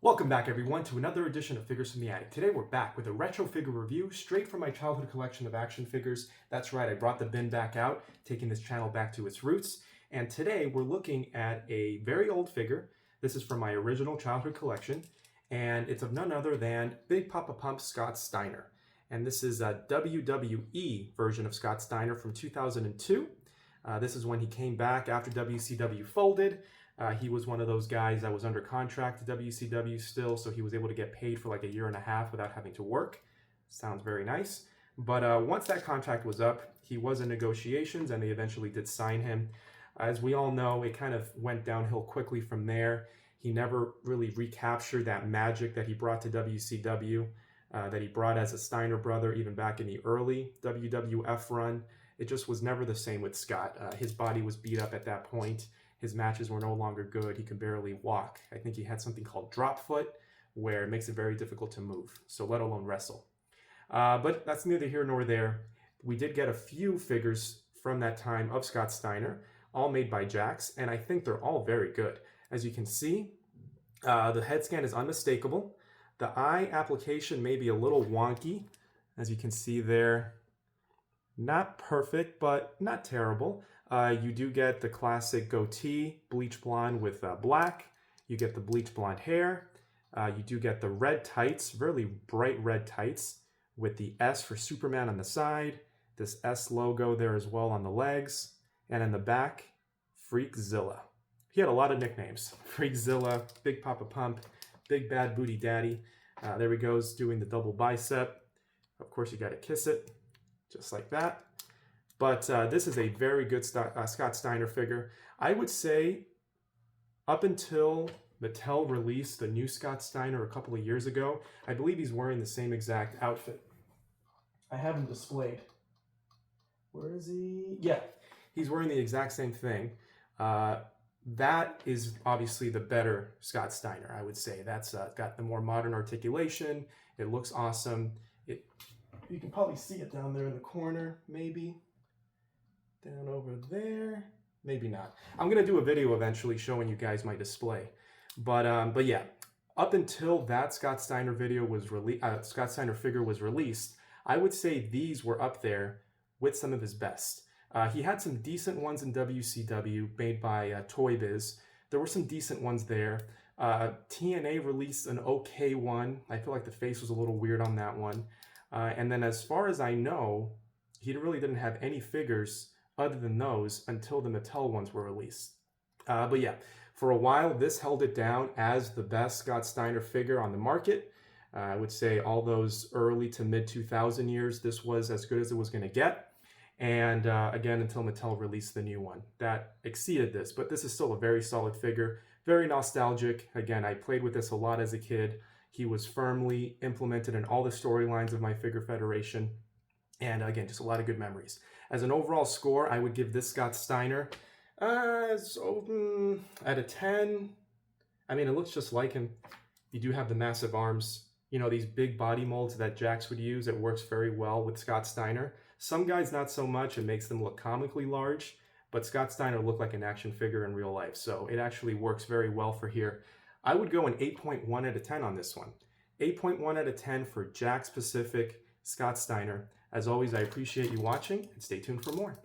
Welcome back everyone to another edition of Figures from the Attic. Today we're back with a retro figure review straight from my childhood collection of action figures. That's right, I brought the bin back out, taking this channel back to its roots. And today we're looking at a very old figure. This is from my original childhood collection, and it's of none other than Big Papa Pump's Scott Steiner. And this is a WWE version of Scott Steiner from 2002. This is when he came back after WCW folded. He was one of those guys that was under contract to WCW still, so he was able to get paid for like a year and a half without having to work. Sounds very nice. But once that contract was up, he was in negotiations and they eventually did sign him. As we all know, it kind of went downhill quickly from there. He never really recaptured that magic that he brought to WCW, that he brought as a Steiner brother even back in the early WWF run. It just was never the same with Scott. His body was beat up at that point. His matches were no longer good. He could barely walk. I think he had something called drop foot, where it makes it very difficult to move, so let alone wrestle. But that's neither here nor there. We did get a few figures from that time of Scott Steiner, all made by Jakks, and I think they're all very good. As you can see, the head scan is unmistakable. The eye application may be a little wonky. As you can see there, not perfect, but not terrible. You do get the classic goatee, bleach blonde with black. You get the bleach blonde hair. You do get the red tights, really bright red tights with the S for Superman on the side. This S logo there as well on the legs. And in the back, Freakzilla. He had a lot of nicknames. Freakzilla, Big Papa Pump, Big Bad Booty Daddy. There he goes doing the double bicep. Of course, you got to kiss it, just like that. But this is a very good Scott Steiner figure. I would say up until Mattel released the new Scott Steiner a couple of years ago, I believe he's wearing the same exact outfit. I have him displayed. Where is he? Yeah, he's wearing the exact same thing. That is obviously the better Scott Steiner, I would say. That's got the more modern articulation. It looks awesome. You can probably see it down there in the corner, maybe. Down over there, maybe not. I'm gonna do a video eventually showing you guys my display, but yeah, up until that Scott Steiner video was Scott Steiner figure was released, I would say these were up there with some of his best. He had some decent ones in WCW made by Toy Biz. There were some decent ones there. TNA released an okay one. I feel like the face was a little weird on that one. And then as far as I know, he really didn't have any figures other than those until the Mattel ones were released. But yeah, for a while, this held it down as the best Scott Steiner figure on the market. I would say all those early to mid 2000 years, this was as good as it was going to get. And again, until Mattel released the new one. That exceeded this, but this is still a very solid figure, very nostalgic. Again, I played with this a lot as a kid. He was firmly implemented in all the storylines of My Figure Federation. And again, just a lot of good memories. As an overall score, I would give this Scott Steiner out of 10. I mean, it looks just like him. You do have the massive arms. You know, these big body molds that Jakks would use. It works very well with Scott Steiner. Some guys, not so much. It makes them look comically large. But Scott Steiner looked like an action figure in real life. So it actually works very well for here. I would go an 8.1 out of 10 on this one. 8.1 out of 10 for Jakks Pacific Scott Steiner. As always, I appreciate you watching and stay tuned for more.